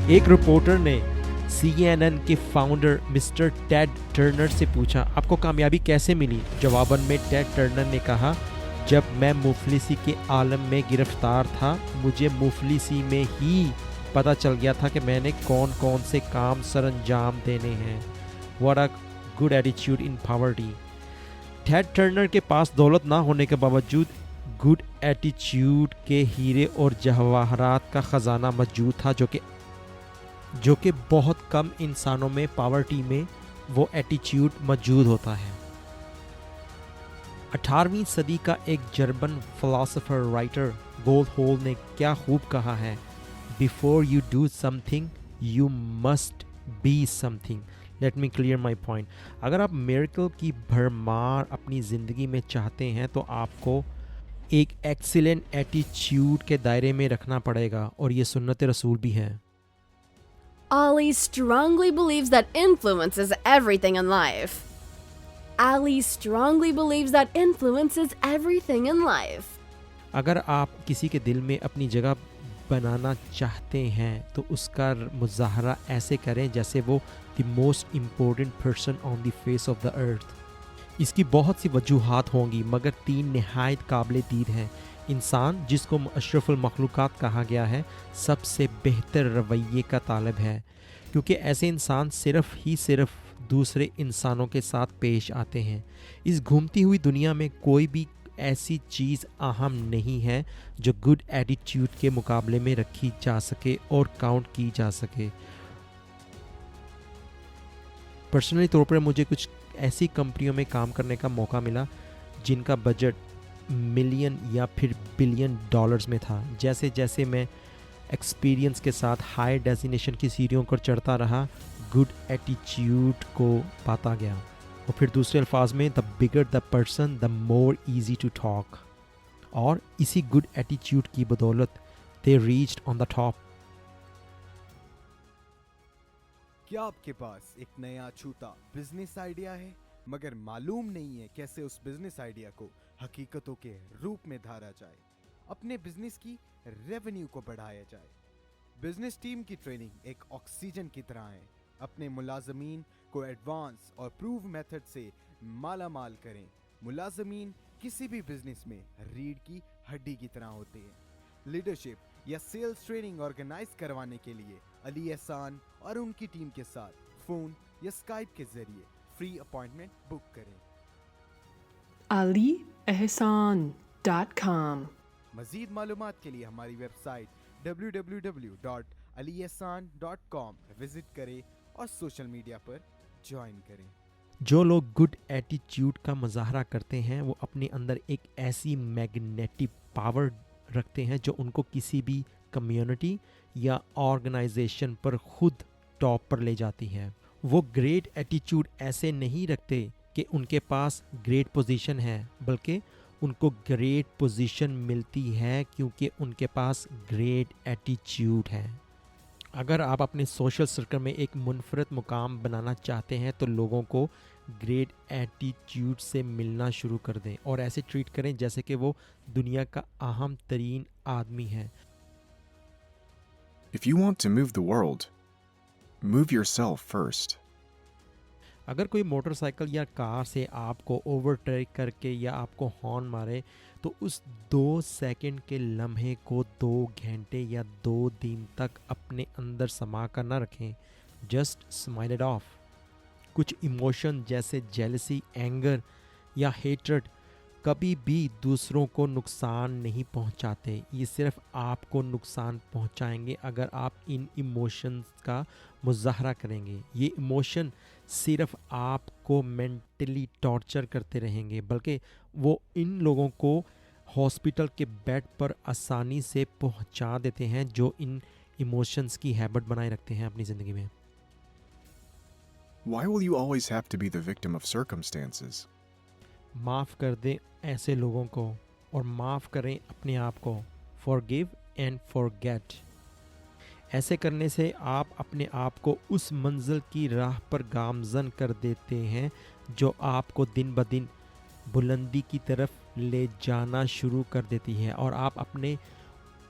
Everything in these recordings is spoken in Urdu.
ایک رپورٹر نے CNN کے فاؤنڈر مسٹر ٹیڈ ٹرنر سے پوچھا آپ کو کامیابی کیسے ملی؟ جواباً میں ٹیڈ ٹرنر نے کہا جب میں مفلسی کے عالم میں گرفتار تھا مجھے مفلسی میں ہی پتہ چل گیا تھا کہ میں نے کون کون سے کام سر انجام دینے ہیں. What a good attitude in poverty. Ted Turner کے پاس دولت نہ ہونے کے باوجود گڈ ایٹیچیوڈ کے ہیرے اور جواہرات کا خزانہ موجود تھا جو کہ بہت کم انسانوں میں پاورٹی میں وہ ایٹیچیوڈ موجود ہوتا ہے. 18ویں صدی کا ایک German philosopher writer gold whole نے کیا خوب کہا ہے Before you do something, you must be something. Let me clear my point. اگر آپ میریکل کی بھرمار اپنی زندگی میں چاہتے ہیں تو آپ کو ایک ایکسیلنٹ ایٹیچیوڈ کے دائرے میں رکھنا پڑے گا اور یہ سنت رسول بھی ہے. Ali strongly believes that influence is everything in life. Ali strongly believes that influence is everything in life. اگر آپ کسی کے دل میں اپنی جگہ بنانا چاہتے ہیں تو اس کا مظاہرہ ایسے کریں جیسے وہ the most important person on the face of the earth. اس کی بہت سی وجوہات ہوں گی مگر 3 نہایت قابل دید ہیں. انسان جس کو اشرف المخلوقات کہا گیا ہے سب سے بہتر رویے کا طالب ہے کیونکہ ایسے انسان صرف دوسرے انسانوں کے ساتھ پیش آتے ہیں. اس گھومتی ہوئی دنیا میں کوئی بھی ایسی چیز اہم نہیں ہے جو گڈ ایٹیٹیوڈ کے مقابلے میں رکھی جا سکے اور کاؤنٹ کی جا سکے. پرسنلی طور پر مجھے کچھ ایسی کمپنیوں میں کام کرنے کا موقع ملا جن کا بجٹ ملین یا پھر بلین ڈالرز میں تھا. جیسے جیسے میں ایکسپیرینس کے ساتھ ہائی ڈیزینیشن کی سیڑھیوں پر چڑھتا رہا گڈ ایٹیٹیوڈ کو پاتا گیا اور پھر دوسرے الفاظ میں the bigger the person the more easy to talk. اور اسی گڈ ایٹیٹیوڈ کی بدولت دے ریچڈ آن دا ٹاپ. کیا آپ کے پاس ایک نیا چھوٹا بزنس آئیڈیا ہے مگر معلوم نہیں ہے کیسے اس بزنس آئیڈیا کو حقیقتوں کے روپ میں ڈھالا جائے، اپنے بزنس کی ریونیو کو بڑھایا جائے؟ بزنس ٹیم کی ٹریننگ ایک آکسیجن کی طرح ہے. اپنے ملازمین کو ایڈوانس اور پروو میتھڈ سے مالا مال کریں. ملازمین کسی بھی بزنس میں ریڑھ کی ہڈی کی طرح ہوتے ہیں. لیڈرشپ یا سیلز ٹریننگ آرگنائز کروانے کے لیے علی احسان اور ان کی ٹیم کے ساتھ فون یا اسکائپ کے ذریعے فری اپوائنٹمنٹ بک کریں. aliehsan.com. مزید معلومات کے لیے ہماری ویب سائٹ www.aliehsan.com وزٹ کریں اور سوشل میڈیا پر جوائن کریں. جو لوگ گڈ ایٹیٹیوڈ کا مظاہرہ کرتے ہیں وہ اپنے اندر ایک ایسی میگنیٹک پاور رکھتے ہیں جو ان کو کسی بھی کمیونٹی یا آرگنائزیشن پر خود ٹاپ پر لے جاتی ہے. وہ گریٹ ایٹیٹیوڈ ایسے نہیں رکھتے کہ ان کے پاس گریٹ پوزیشن ہے بلکہ ان کو گریٹ پوزیشن ملتی ہے کیونکہ ان کے پاس گریٹ ایٹیٹیوڈ ہے. اگر آپ اپنے سوشل سرکل میں ایک منفرد مقام بنانا چاہتے ہیں تو لوگوں کو گریٹ ایٹیٹیوڈ سے ملنا شروع کر دیں اور ایسے ٹریٹ کریں جیسے کہ وہ دنیا کا اہم ترین آدمی ہے. If you want to move the world, move yourself first. اگر کوئی موٹر سائیکل یا کار سے آپ کو اوورٹیک کر کے یا آپ کو ہارن مارے تو اس 2 سیکنڈ کے لمحے کو 2 گھنٹے یا 2 دن تک اپنے اندر سما کر نہ رکھیں. Just smile it of. کچھ ایموشن جیسے جیلسی، اینگر یا ہیٹرڈ کبھی بھی دوسروں کو نقصان نہیں پہنچاتے. یہ صرف آپ کو نقصان پہنچائیں گے اگر آپ ان ایموشنز کا مظاہرہ کریں گے. یہ ایموشن صرف آپ کو مینٹلی ٹارچر کرتے رہیں گے بلکہ وہ ان لوگوں کو ہاسپٹل کے بیڈ پر آسانی سے پہنچا دیتے ہیں جو ان ایموشنز کی ہیبٹ بنائے رکھتے ہیں اپنی زندگی میں. Why will you always have to be the victim of circumstances? معاف کر دیں ایسے لوگوں کو اور معاف کریں اپنے آپ کو. forgive and forget. ایسے کرنے سے آپ اپنے آپ کو اس منزل کی راہ پر گامزن کر دیتے ہیں جو آپ کو دن بدن بلندی کی طرف لے جانا شروع کر دیتی ہے اور آپ اپنے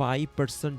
5%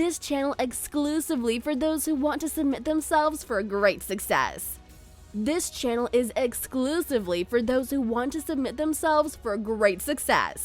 This channel exclusively for those who want to submit themselves for great success. This channel is exclusively for those who want to submit themselves for great success.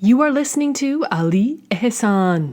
You are listening to Ali Ehsan.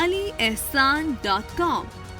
aliehsan.com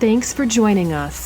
Thanks for joining us.